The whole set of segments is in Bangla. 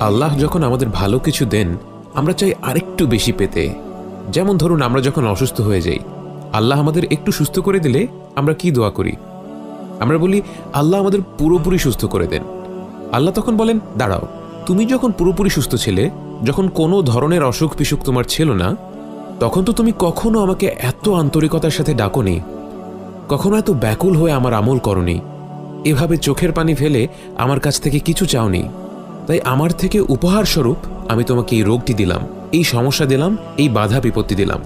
আল্লাহ যখন আমাদের ভালো কিছু দেন আমরা চাই আরেকটু বেশি পেতে। যেমন ধরুন, আমরা যখন অসুস্থ হয়ে যাই, আল্লাহ আমাদের একটু সুস্থ করে দিলে আমরা কি দোয়া করি? আমরা বলি আল্লাহ আমাদের পুরোপুরি সুস্থ করে দেন। আল্লাহ তখন বলেন, দাঁড়াও, তুমি যখন পুরোপুরি সুস্থ ছিলে, যখন কোনো ধরনের অসুখ বিসুখ তোমার ছিল না, তখন তো তুমি কখনো আমাকে এত আন্তরিকতার সাথে ডাকোনি, কখনো এত ব্যাকুল হয়ে আমার আমল করনি, এভাবে চোখের পানি ফেলে আমার কাছ থেকে কিছু চাওনি। তাই আমার থেকে উপহার স্বরূপ আমি তোমাকে এই রোগটি দিলাম, এই সমস্যা দিলাম, এই বাধা বিপত্তি দিলাম,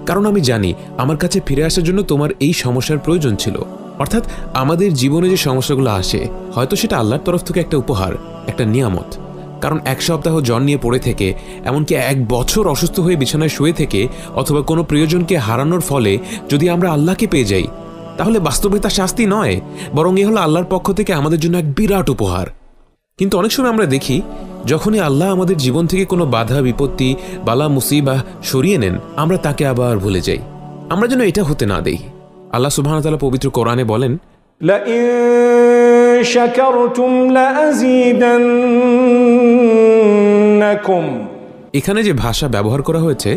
কারণ আমি জানি আমার কাছে ফিরে আসার জন্য তোমার এই সমস্যার প্রয়োজন ছিল। অর্থাৎ আমাদের জীবনে যে সমস্যাগুলো আসে, হয়তো সেটা আল্লাহর তরফ থেকে একটা উপহার, একটা নিয়ামত। কারণ এক সপ্তাহ জ্বর নিয়ে পড়ে থেকে, এমনকি 1 বছর অসুস্থ হয়ে বিছানায় শুয়ে থেকে, অথবা কোনো প্রিয়জনকে হারানোর ফলে যদি আমরা আল্লাহকে পেয়ে যাই, তাহলে বাস্তবে তা শাস্তি নয়, বরং এ হলো আল্লাহর পক্ষ থেকে আমাদের জন্য এক বিরাট উপহার। কিন্তু অনেক সময় আমরা দেখি, যখনই আল্লাহ আমাদের জীবন থেকে কোনো বাধা বিপত্তি, বালা মুসিবাহ সরিয়ে নেন, আমরা তাকে আবার ভুলে যাই। আমরা যেন এটা হতে না দেই। আল্লাহ সুবহানাহু ওয়া তাআলা পবিত্র কোরআনে বলেন, লাইন শাকারতুম লাযীদান্নাকুম। এখানে যে ভাষা ব্যবহার করা হয়েছে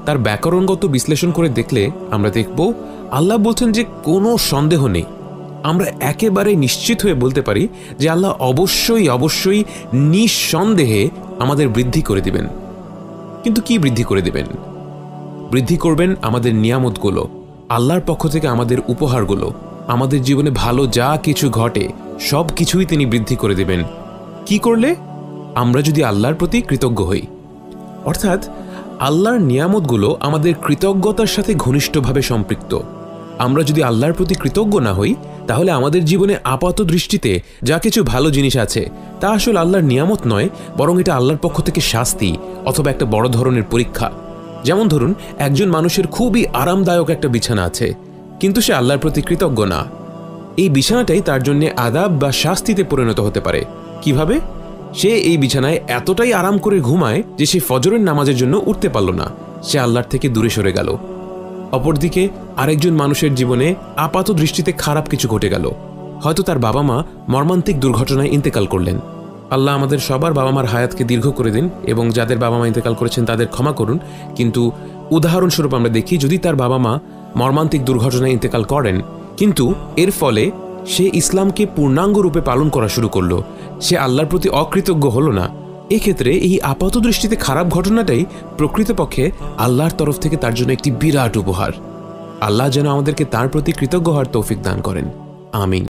তার ব্যাকরণগত বিশ্লেষণ করে দেখলে আমরা দেখব আল্লাহ বলছেন যে কোনো সন্দেহ নেই, আমরা একেবারে নিশ্চিত হয়ে বলতে পারি যে আল্লাহ অবশ্যই অবশ্যই নিঃসন্দেহে আমাদের বৃদ্ধি করে দিবেন। কিন্তু কি বৃদ্ধি করে দিবেন? বৃদ্ধি করবেন আমাদের নিয়ামতগুলো, আল্লাহর পক্ষ থেকে আমাদের উপহারগুলো। আমাদের জীবনে ভালো যা কিছু ঘটে সব কিছুই তিনি বৃদ্ধি করে দেবেন। কি করলে? আমরা যদি আল্লাহর প্রতি কৃতজ্ঞ হই। অর্থাৎ আল্লাহর নিয়ামতগুলো আমাদের কৃতজ্ঞতার সাথে ঘনিষ্ঠভাবে সম্পৃক্ত। আমরা যদি আল্লাহর প্রতি কৃতজ্ঞ না হই, তাহলে আমাদের জীবনে আপাত দৃষ্টিতে যা কিছু ভালো জিনিস আছে তা আসলে আল্লাহর নিয়ামত নয়, বরং এটা আল্লাহর পক্ষ থেকে শাস্তি অথবা একটা বড় ধরনের পরীক্ষা। যেমন ধরুন, একজন মানুষের খুবই আরামদায়ক একটা বিছানা আছে, কিন্তু সে আল্লাহর প্রতি কৃতজ্ঞ না। এই বিছানাটাই তার জন্য আযাব বা শাস্তিতে পরিণত হতে পারে। কিভাবে? সে এই বিছানায় এতটাই আরাম করে ঘুমায় যে সে ফজরের নামাজের জন্য উঠতে পারল না, সে আল্লাহর থেকে দূরে সরে গেল। অপরদিকে আরেকজন মানুষের জীবনে আপাত দৃষ্টিতে খারাপ কিছু ঘটে গেল। হয়তো তার বাবা মা মর্মান্তিক দুর্ঘটনায় ইন্তেকাল করলেন। আল্লাহ আমাদের সবার বাবা মার হায়াতকে দীর্ঘ করে দিন এবং যাদের বাবা মা ইন্তেকাল করেছেন তাদের ক্ষমা করুন। কিন্তু উদাহরণস্বরূপ আমরা দেখি, যদি তার বাবা মা মর্মান্তিক দুর্ঘটনায় ইন্তেকাল করেন, কিন্তু এর ফলে সে ইসলামকে পূর্ণাঙ্গ রূপে পালন করা শুরু করলো, সে আল্লাহর প্রতি অকৃতজ্ঞ হল না, এক্ষেত্রে এই আপাত দৃষ্টিতে খারাপ ঘটনাটাই প্রকৃতপক্ষে আল্লাহর তরফ থেকে তার জন্য একটি বিরাট উপহার। আল্লাহ যেন আমাদেরকে তার প্রতি কৃতজ্ঞ হওয়ার তৌফিক দান করেন। আমিন।